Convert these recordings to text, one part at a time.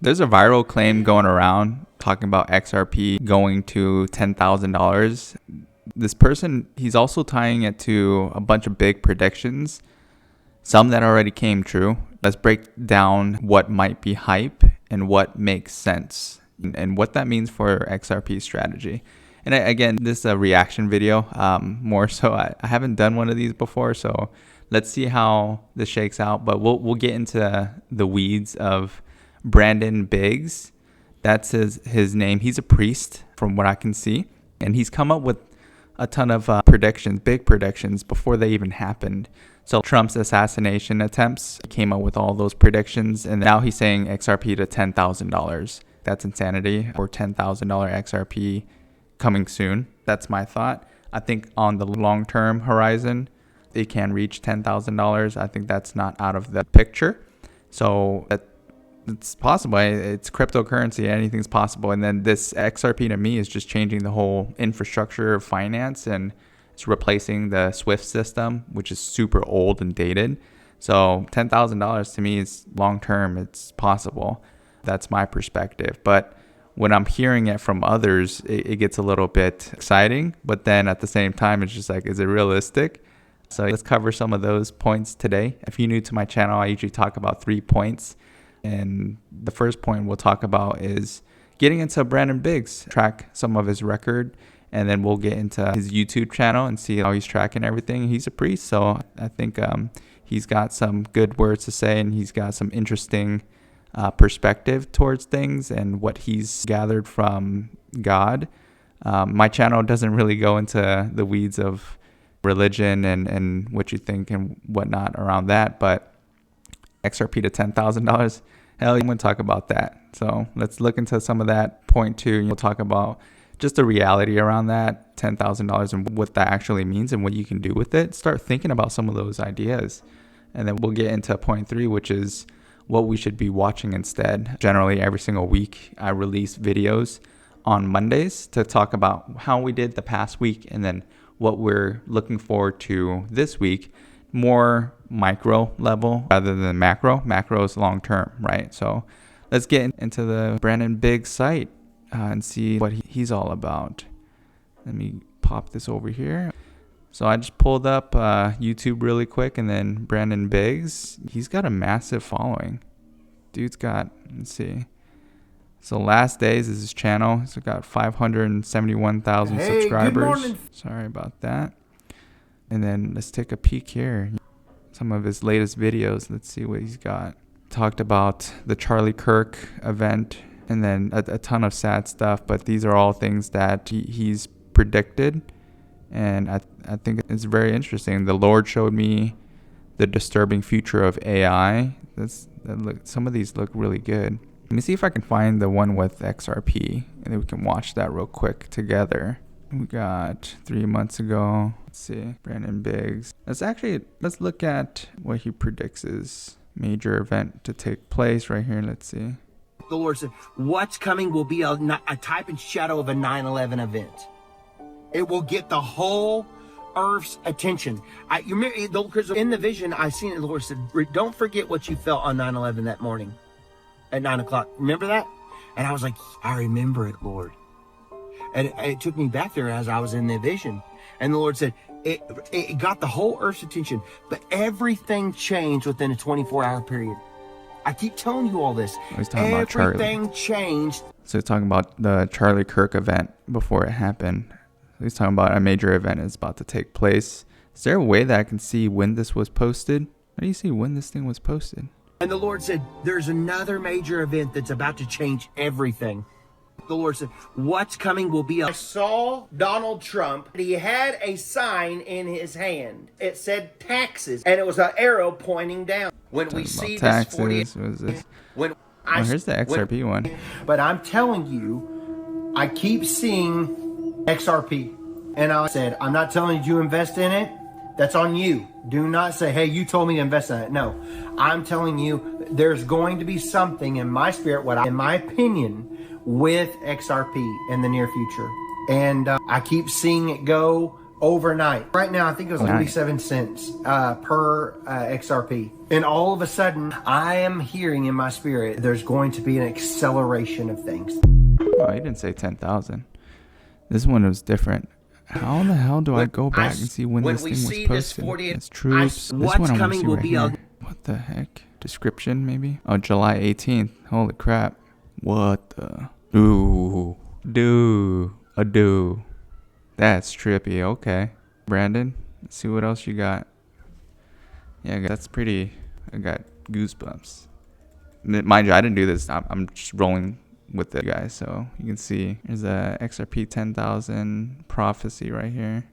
There's a viral claim going around talking about XRP going to $10,000. This person, he's also tying it to a bunch of big predictions, some that already came true. Let's break down what might be hype and what makes sense and what that means for XRP strategy. And again, this is a reaction video, more so. I haven't done one of these before, so let's see how this shakes out. But we'll get into the weeds of Brandon Biggs. That's his name. He's a priest from what I can see, and he's come up with a ton of predictions, big predictions, before they even happened. So Trump's assassination attempts came up with all those predictions, and now he's saying XRP to $10,000. That's insanity, or $10,000 XRP coming soon. That's my thought. I think on the long-term horizon, it can reach $10,000. I think that's not out of the picture. So it's possible. It's cryptocurrency. Anything's possible. And then this XRP to me is just changing the whole infrastructure of finance, and it's replacing the SWIFT system, which is super old and dated. So $10,000 to me is long-term. It's possible. That's my perspective. But when I'm hearing it from others, it gets a little bit exciting. But then at the same time, it's just like, is it realistic? So let's cover some of those points today. If you're new to my channel, I usually talk about 3 points. And the first point we'll talk about is getting into Brandon Biggs, track some of his record. And then we'll get into his YouTube channel and see how he's tracking everything. He's a priest, so I think he's got some good words to say, and he's got some interesting perspective towards things and what he's gathered from God. My channel doesn't really go into the weeds of religion and what you think and whatnot around that, but XRP to $10,000, hell, I'm going to talk about that. So let's look into some of that. Point 2, we'll talk about just the reality around that $10,000 and what that actually means and what you can do with it. Start thinking about some of those ideas. And then we'll get into point 3, which is what we should be watching instead. Generally, every single week, I release videos on Mondays to talk about how we did the past week and then what we're looking forward to this week. More micro level rather than macro. Macro is long term, right? So let's get into the Brandon Biggs site and see what he's all about. Let me pop this over here. So I just pulled up YouTube really quick, and then Brandon Biggs, he's got a massive following. Dude's got, let's see. So last days is his channel. He's got 571,000 subscribers. Good morning. Sorry about that. And then let's take a peek here. Some of his latest videos. Let's see what he's got. Talked about the Charlie Kirk event, and then a ton of sad stuff. But these are all things that he's predicted. And I think it's very interesting. The Lord showed me the disturbing future of AI. Some of these look really good. Let me see if I can find the one with XRP, and then we can watch that real quick together. We got 3 months ago. Let's see, Brandon Biggs. Let's look at what he predicts is major event to take place right here. Let's see. The Lord said, what's coming will be a type and shadow of a 9/11 event. It will get the whole earth's attention. You remember, because in the vision, I seen it, the Lord said, don't forget what you felt on 9/11 that morning at 9 o'clock. Remember that? And I was like, I remember it, Lord. And it took me back there as I was in the vision. And the Lord said, it got the whole earth's attention, but everything changed within a 24-hour period. I keep telling you all this. He's talking about Charlie. Everything changed. So he's talking about the Charlie Kirk event before it happened. He's talking about a major event is about to take place. Is there a way that I can see when this was posted? How do you see when this thing was posted? And the Lord said, there's another major event that's about to change everything. The Lord said, what's coming will be I saw Donald Trump. He had a sign in his hand. It said taxes, and it was an arrow pointing down. When we see taxes, this 40, what is this? when here's the XRP one. But I'm telling you, I keep seeing XRP. And I said, I'm not telling you to invest in it. That's on you. Do not say, hey, you told me to invest in it. No, I'm telling you, there's going to be something in my spirit, in my opinion, with XRP in the near future. And I keep seeing it go overnight. Right now, I think it was Nice. 47 cents per XRP. And all of a sudden, I am hearing in my spirit, there's going to be an acceleration of things. Oh, he didn't say 10,000. This one was different. How the hell do I go back and see when this thing was posted? It's troops. This one I want to see right here. What the heck? Description, maybe? Oh, July 18th. Holy crap. What the? Ooh. Do. That's trippy. Okay. Brandon, let's see what else you got. Yeah, that's pretty. I got goosebumps. Mind you, I didn't do this. I'm just rolling with it, guys. So you can see there's a XRP 10,000 prophecy right here.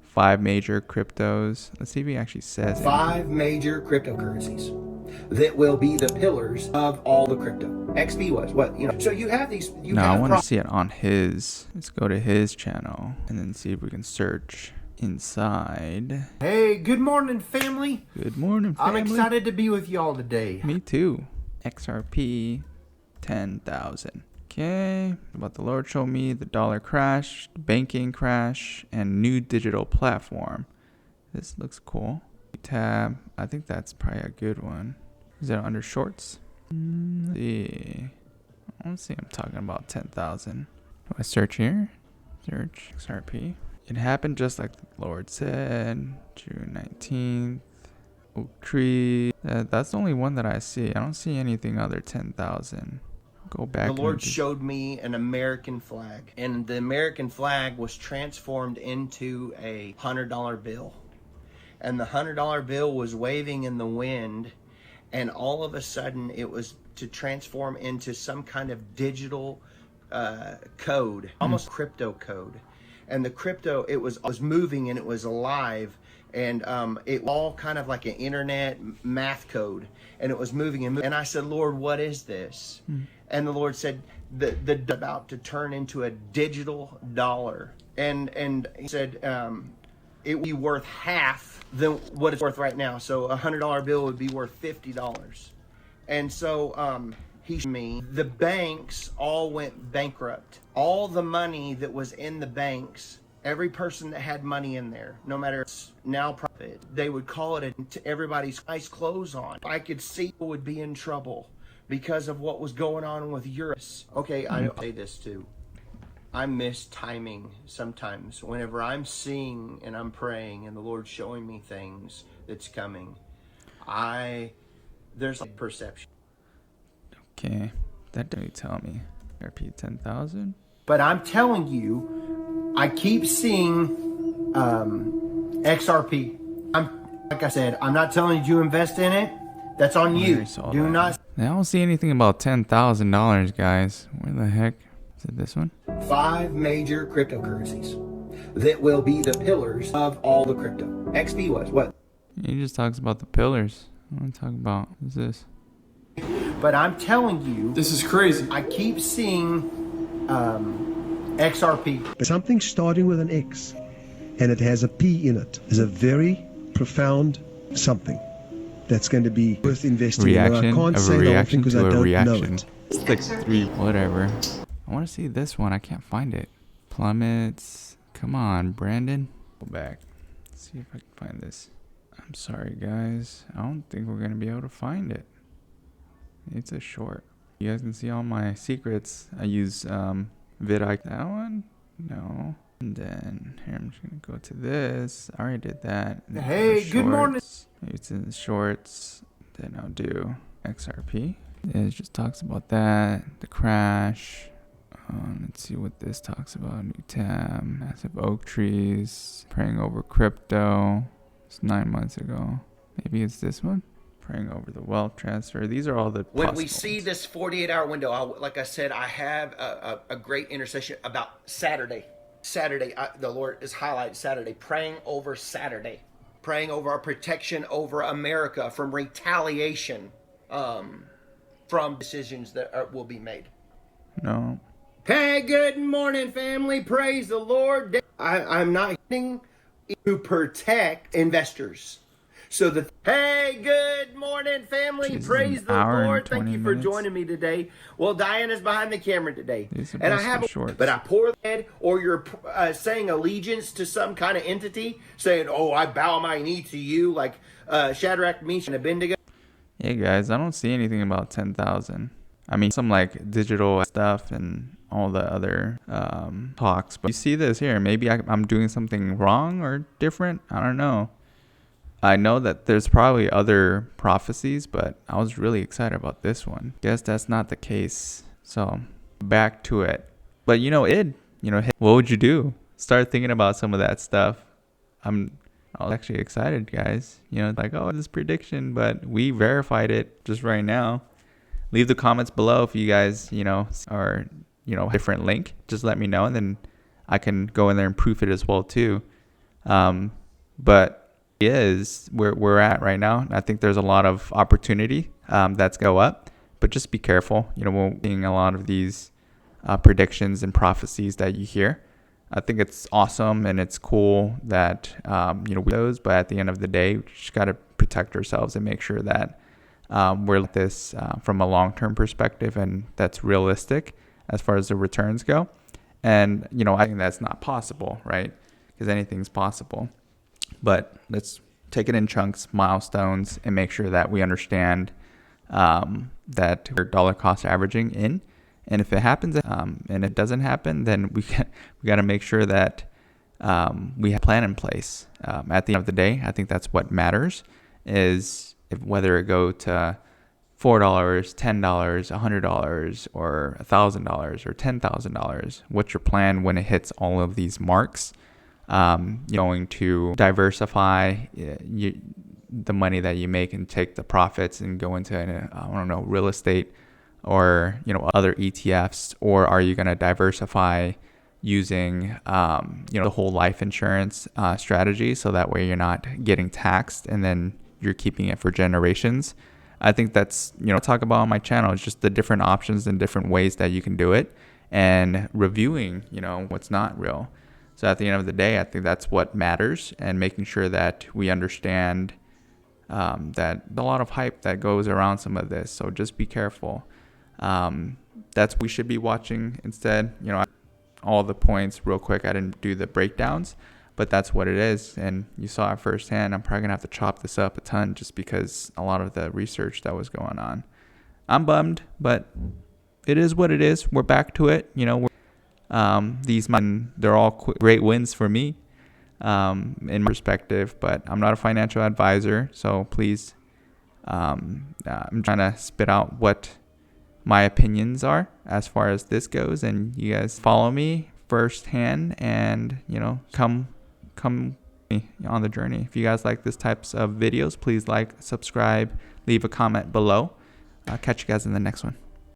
5 major cryptos. Let's see if he actually says 5 major cryptocurrencies that will be the pillars of all the crypto. XP was what, you know. So you have these. I want to see it on his. Let's go to his channel and then see if we can search inside. Hey, good morning, family. Good morning, family. I'm excited to be with y'all today. Me too. XRP 10,000. Okay. About the Lord showed me the dollar crash, banking crash, and new digital platform. This looks cool. Tab. I think that's probably a good one. Is that under shorts? Let's see. Let's see. I'm talking about 10,000. Do I search here? Search XRP. It happened just like the Lord said. June 19th. Oak tree. That's the only one that I see. I don't see anything other 10,000. Go back. The Lord showed me an American flag, and the American flag was transformed into a $100 bill. And the $100 bill was waving in the wind, and all of a sudden it was to transform into some kind of digital code, almost crypto code. And the crypto, it was moving and it was alive, and it all kind of like an internet math code, and it was moving and moving. And I said, Lord, what is this? And the Lord said, the about to turn into a digital dollar. And he said, it would be worth half than what it's worth right now. So a $100 bill would be worth $50. And so he showed me the banks all went bankrupt. All the money that was in the banks, every person that had money in there, no matter it's now profit, they would call it everybody's nice clothes on. I could see people would be in trouble because of what was going on with Europe. Okay, I say this too. I miss timing sometimes. Whenever I'm seeing and I'm praying and the Lord's showing me things that's coming, there's like perception. Okay, that didn't tell me. RP 10,000. But I'm telling you, I keep seeing XRP. Like I said, I'm not telling you to invest in it. That's on you. Do not. I don't see anything about $10,000, guys. Where the heck is it? This one? 5 major cryptocurrencies that will be the pillars of all the crypto. XP was what? He just talks about the pillars. I want to talk about is this. But I'm telling you, this is crazy. I keep seeing XRP. Something starting with an X and it has a P in it is a very profound something that's going to be worth investing in. I can't say the whole thing because I don't know it. It's like 3, whatever. I want to see this one. I can't find it. Plummets. Come on, Brandon. Go back. Let's see if I can find this. I'm sorry, guys. I don't think we're going to be able to find it. It's a short. You guys can see all my secrets. I use vidIQ. That one? No. And then here I'm just gonna go to this. I already did that. Hey, good morning. Maybe it's in the shorts. Then I'll do XRP. It just talks about that. The crash. Let's see what this talks about. New tab. Massive oak trees. Praying over crypto. It's 9 months ago. Maybe it's this one. Praying over the wealth transfer. These are all the when we see this 48-hour window. Like I said, I have a great intercession about Saturday. The Lord is highlighted Saturday. Praying over Saturday. Praying over our protection over America from retaliation, from decisions that will be made. No. Hey, good morning, family. Praise the Lord. I'm not getting to protect investors. So hey, good morning, family. Jesus, praise the Lord. Thank you for minutes. joining me today. Well, Diana's behind the camera today, and I have shorts. But I pour head, or you're saying allegiance to some kind of entity, saying, "Oh, I bow my knee to you," like Shadrach, Meshach, and Abednego. Hey guys, I don't see anything about 10,000. I mean, some like digital stuff and all the other talks, but you see this here. Maybe I'm doing something wrong or different. I don't know. I know that there's probably other prophecies, but I was really excited about this one. Guess that's not the case. So back to it. But what would you do? Start thinking about some of that stuff. I was actually excited, guys. Like, oh, this prediction, but we verified it just right now. Leave the comments below if you guys, are, different link. Just let me know, and then I can go in there and proof it as well too. But is where we're at right now. I think there's a lot of opportunity that's go up, but just be careful. We're seeing a lot of these predictions and prophecies that you hear. I think it's awesome and it's cool that we those, but at the end of the day, we just got to protect ourselves and make sure that we're like this from a long-term perspective, and that's realistic as far as the returns go. And I think that's not possible, right? Because anything's possible. But let's take it in chunks, milestones, and make sure that we understand that we're dollar cost averaging in. And if it happens and it doesn't happen, then we got to make sure that we have a plan in place. At the end of the day, I think that's what matters, is whether it go to $4, $10, $100, or $1,000 or $10,000. What's your plan when it hits all of these marks? Going to diversify the money that you make and take the profits and go into real estate or other ETFs, or are you going to diversify using the whole life insurance strategy, so that way you're not getting taxed and then you're keeping it for generations? I think that's I talk about on my channel. It's just the different options and different ways that you can do it, and reviewing what's not real. So at the end of the day, I think that's what matters, and making sure that we understand that a lot of hype that goes around some of this. So just be careful. That's what we should be watching instead. All the points real quick. I didn't do the breakdowns, but that's what it is. And you saw it firsthand. I'm probably going to have to chop this up a ton just because a lot of the research that was going on. I'm bummed, but it is what it is. We're back to it. They're all great wins for me in perspective, but I'm not a financial advisor, so please, I'm trying to spit out what my opinions are as far as this goes, and you guys follow me firsthand and come on the journey. If you guys like this types of videos, please like, subscribe, leave a comment below. I'll catch you guys in the next one.